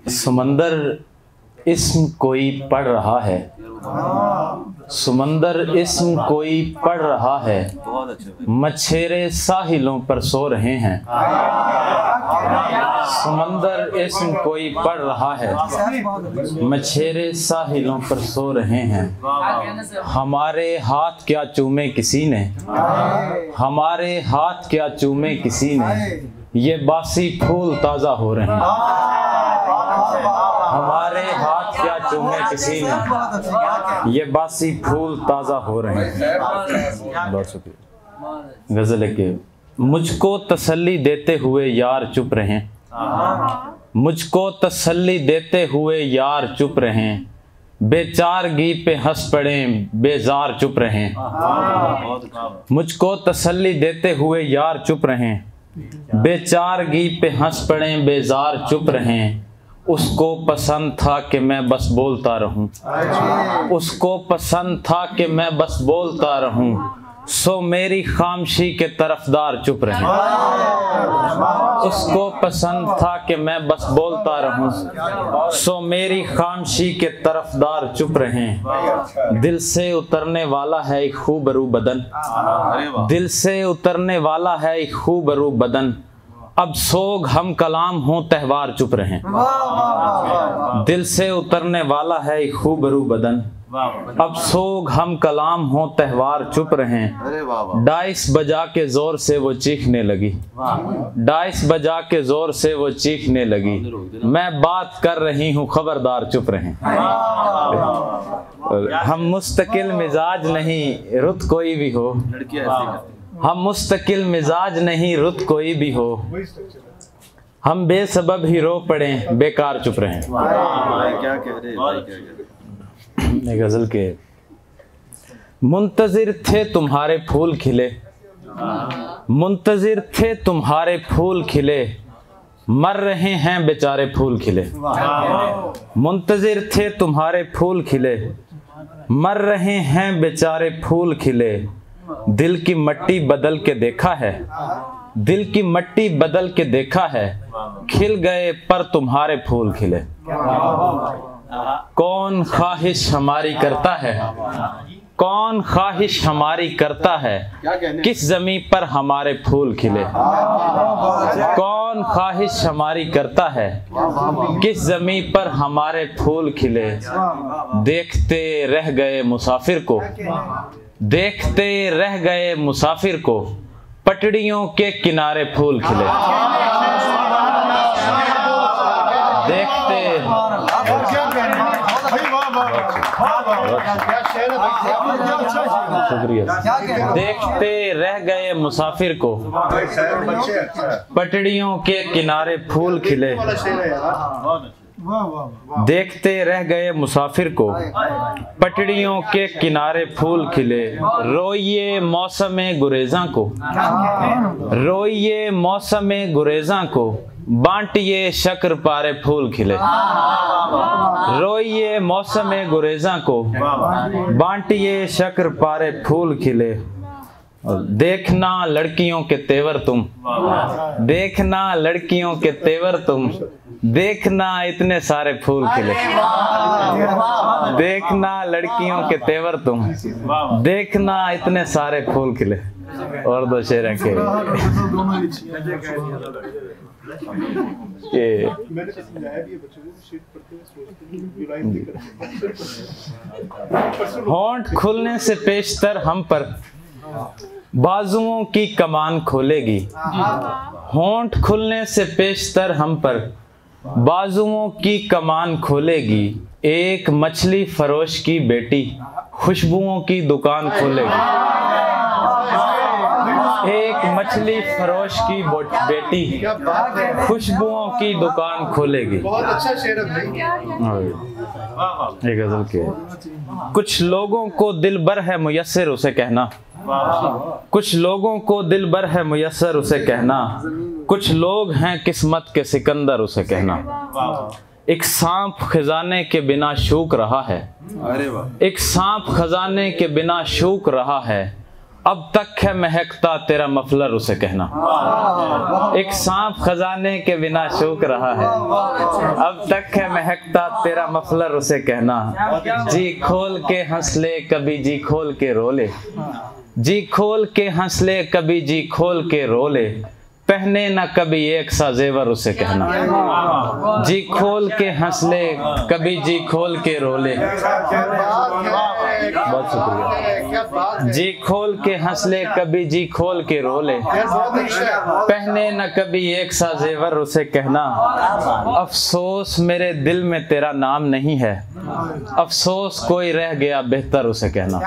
समंदर इस्म कोई पढ़ रहा है, समंदर इस्म कोई पढ़ रहा है, मछेरे साहिलों पर सो रहे हैं। समंदर इस्म कोई पढ़ रहा है, मछेरे साहिलों पर सो रहे हैं। हमारे हाथ क्या चूमे किसी ने, हमारे हाथ क्या चूमे किसी ने, ये बासी फूल ताज़ा हो रहे हैं। हमारे हाथ क्या चूमे किसी ने, ये बासी फूल ताज़ा हो रहे हैं। बहुत शुक्रिया। गज़ल के मुझको तसल्ली देते हुए यार चुप रहें, मुझको तसल्ली देते हुए यार चुप रहें, बेचारगी पे हंस पड़े बेजार चुप रहें। मुझको तसल्ली देते हुए यार चुप रहें, बेचारगी पे हंस पड़े बेजार चुप रहें। उसको पसंद था कि मैं बस बोलता रहूं, उसको पसंद था कि मैं बस बोलता रहूं, सो मेरी खामोशी के तरफदार चुप रहे। उसको पसंद था कि मैं बस बोलता रहूं, सो मेरी खामोशी के तरफदार चुप रहे। दिल से उतरने वाला है एक खूबरू बदन, दिल से उतरने वाला है एक खूबरू बदन, अब सोग हम कलाम हों त्योहार चुप रहें। दिल से उतरने वाला है एक खूबरू बदन, अब सोग हम कलाम हों त्योहार चुप रहें। डाइस बजा के जोर से वो चीखने लगी, डाइस बजा के जोर से वो चीखने लगी, मैं बात कर रही हूँ खबरदार चुप रहें। हम मुस्तकिल मिजाज नहीं रुत कोई भी हो, हम मुस्तकिल मिजाज नहीं रुत कोई भी हो, हम बेसबब ही रो पड़े बेकार चुप रहें। क्या कह रहे गजल के मुंतजिर थे तुम्हारे फूल खिले, मुंतजिर थे तुम्हारे फूल खिले, मर रहे हैं बेचारे फूल खिले। मुंतजिर थे तुम्हारे फूल खिले, मर रहे हैं बेचारे फूल खिले, दिल की मट्टी बदल के देखा है, दिल की मट्टी बदल के देखा है, खिल गए पर तुम्हारे फूल खिले। कौन ख्वाहिश हमारी करता है, कौन ख्वाहिश हमारी करता है, किस जमीन पर हमारे फूल खिले। कौन ख्वाहिश हमारी करता है, किस जमीन पर हमारे फूल खिले। देखते रह गए मुसाफिर को, देखते रह गए मुसाफिर को, पटड़ियों के किनारे फूल खिले। देखते शुक्रिया। देखते रह गए मुसाफिर को, पटड़ियों के किनारे फूल खिले। देखते रह गए मुसाफिर को, पटड़ियों के किनारे फूल खिले। रोइए मौसमे गुरेज़ा को, रोइए मौसमे गुरेज़ा को, बांटिए शक्र पारे फूल खिले। रोइए मौसमे गुरेज़ा को, बांटिए शक्र पारे फूल खिले। देखना लड़कियों के तेवर तुम, देखना लड़कियों के तेवर तुम, देखना इतने सारे फूल खिले। देखना लड़कियों के तेवर तुम, देखना इतने सारे फूल खिले। और दो शेर के होंठ खुलने से पेशतर हम पर बाजुओं की कमान खोलेगी, होंठ खुलने से पेशतर हम पर बाजुओं की कमान खोलेगी। एक मछली फरोश की बेटी खुशबुओं की दुकान खोलेगी, एक मछली फरोश की बेटी खुशबुओं की दुकान खोलेगी। बहुत अच्छा शेर है गजल के। कुछ लोगों को दिल भर है मुयस्सर उसे कहना, कुछ लोगों को दिल भर है मुयस्सर उसे कहना, कुछ लोग हैं किस्मत के सिकंदर उसे कहना। एक सांप खजाने के बिना शूक रहा है, एक सांप खजाने के बिना शूक रहा है, अब तक है महकता तेरा मफलर उसे कहना। एक सांप खजाने के बिना सूख रहा है, अब तक है महकता तेरा मफलर उसे कहना। जी खोल के हंस ले कभी जी खोल के रो ले, जी खोल के हंस ले कभी जी खोल के रो ले, पहने ना कभी एक सा जेवर उसे कहना। जी खोल के हंस ले कभी जी खोल के रो ले, बहुत शुक्रिया। जी खोल के हंस ले कभी जी खोल के रो ले, पहने न कभी एक सा जेवर उसे कहना। अफसोस मेरे दिल में तेरा नाम नहीं है, अफसोस कोई रह गया बेहतर उसे कहना।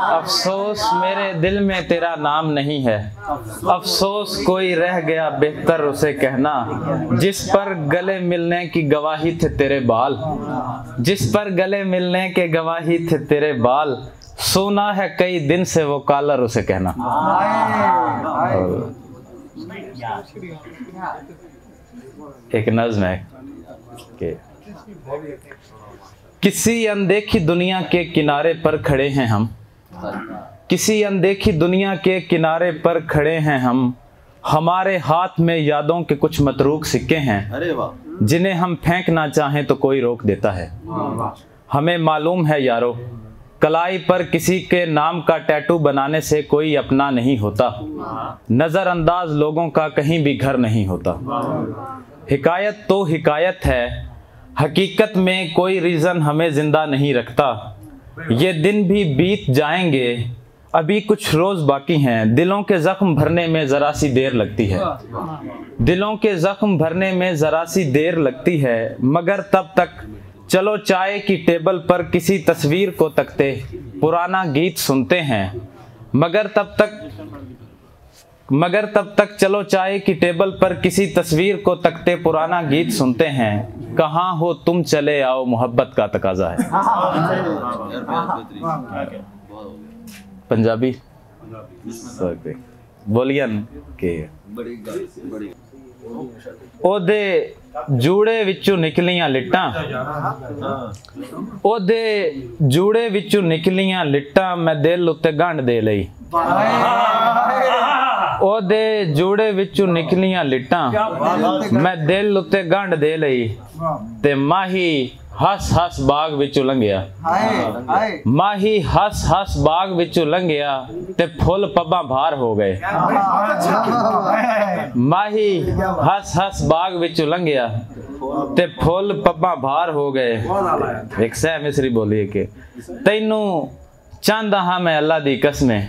अफसोस मेरे दिल में तेरा नाम नहीं है, अफसोस कोई रह गया बेहतर उसे कहना। जिस पर गले मिलने की गवाही थे तेरे बाल, जिस पर गले मिलने के गवाही थे तेरे बाल, सोना है कई दिन से वो कालर उसे कहना। एक नज़्म है कि किसी अनदेखी दुनिया के किनारे पर खड़े हैं हम, किसी अनदेखी दुनिया के किनारे पर खड़े हैं हम, हमारे हाथ में यादों के कुछ मतरूक सिक्के हैं, अरे वाह, जिन्हें हम फेंकना चाहें तो कोई रोक देता है। हमें मालूम है यारो, कलाई पर किसी के नाम का टैटू बनाने से कोई अपना नहीं होता, नज़रअंदाज लोगों का कहीं भी घर नहीं होता। हिकायत तो हिकायत है, हकीकत में कोई रीज़न हमें ज़िंदा नहीं रखता। ये दिन भी बीत जाएंगे, अभी कुछ रोज़ बाकी हैं, दिलों के ज़ख्म भरने में ज़रा सी देर लगती है, दिलों के ज़ख्म भरने में ज़रा सी देर लगती है। मगर तब तक चलो चाय की टेबल पर किसी तस्वीर को तकते पुराना गीत सुनते हैं, मगर तब तक चलो चाय की टेबल पर किसी तस्वीर को तकते पुराना गीत सुनते हैं। कहाँ हो तुम चले आओ मोहब्बत का तकाजा है। पंजाबी बोलियन के ओदे जूड़े विचों निकलियां लिट्टां, ओदे जूड़े विचों निकलियां लिट्टां, मैं दिल उत्ते गंढ दे लई। ओदे जूड़े विचों निकलियां लिट्टां, मैं दिल उत्ते गंढ दे लई। ते माही हस हस बाग विचों लंघिया, माही हस हस बाग विचों लंघिया, ते फुल पब्बां भार हो गए। माही हस हस बाग विचों लंघिया, ते फुल पब्बां भार हो गए। एक सह मिसरी बोली है कि तैनू चाहंदा हां मैं अल्लाह दी कसमें,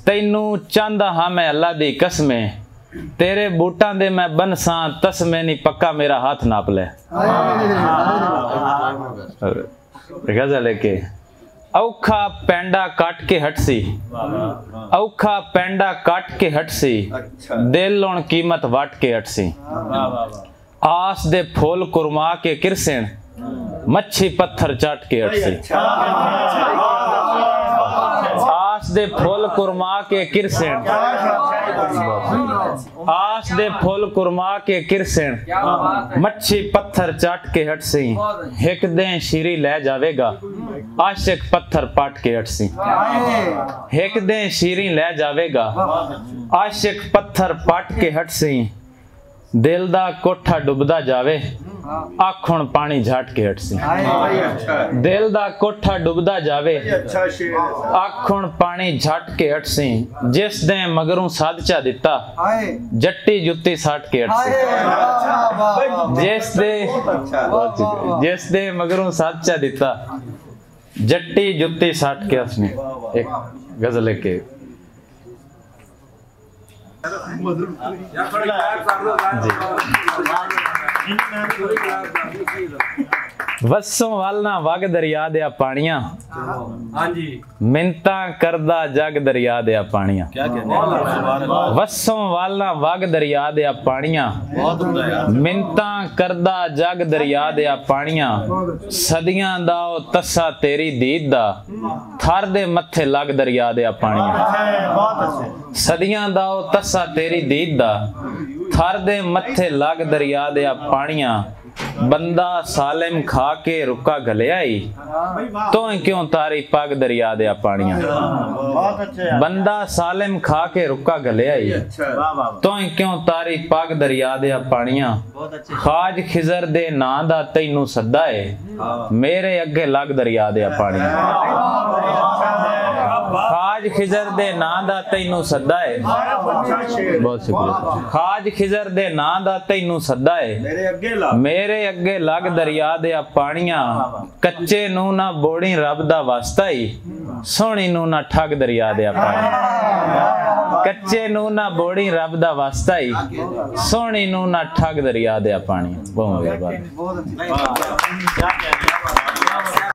तैनू चाहंदा हां मैं अल्लाह दी कसमें, तेरे बूटां दे मैं बनसां तस्में नी पक्का मेरा हाथ नाप ले। गज़ल है के औखा पैंडा काट के हटसी, औखा पैंडा काट के हटसी, दिल लोण कीमत वाट के हटसी। आस दे फूल कुरमा के किरसेन, मच्छी पत्थर चाट के हटसी। आस दे फूल कुरमा के किरसेन, आस दे फूल कुरमा के किरसेन, मच्छी पत्थर चाट के हटसी। हिक दे शीरी ले जावेगा, आशिक पत्थर पाट के हटसी। हिक दे शीरी ले जावेगा, आशिक पत्थर पाट के हटसी। दिल दा कोठा डुबदा जावे, आखुण पानी झाट के हटसी। दिल दा कोठा डुबदा जावे, आखुण पानी झाट के हटसी। जिस दे मगरों सादचा दिता, जट्टी जुत्ती साट के हटसी। जिस दे मगरों सादचा दिता, जट्टी जुत्ती साट के हटसी। एक गजल के वसों वालना वग दरिया दिया पानियां, मिन्नतां करदा जग दरिया दिया पानियां। वसों वालना वग दरिया दिया पानियां, मिन्नतां करदा जग दरिया दिया पानियां। सदियां दा ओ तस्सा तेरी दीद दा, थर दे मत्थे लग दरिया दिया पानियां। सदियां दा ओ तस्सा तेरी दीद दा, थर दे मत्थे लग दरिया दे पानियां बंदा सालिम खा के रुका गलिया ही तो क्यों तारी पग दरिया दे पानियां बंदा सालिम खा के रुका गलिया ही तो क्यों तारी पग दरिया दे पानियां खाज खिजर दे नां दा तैनू सद्दा है मेरे अगे लग दरिया दे पानियां खाज खिजर दे नां दा तैनू सद्दा है बहुत शुक्रिया खाज खिजर दे नां दा तैनू सद्दा है मेरे अगे लग दरिया दे पानियां कच्चे नू ना बोड़ी रब दा वास्ता ही सोहनी नू ना ठग दरिया दे पानियां कच्चे नू ना बोड़ी रब दा वास्ता ही सोहनी नू ना ठग दरिया दे पानियां बहुत मेहरबानी।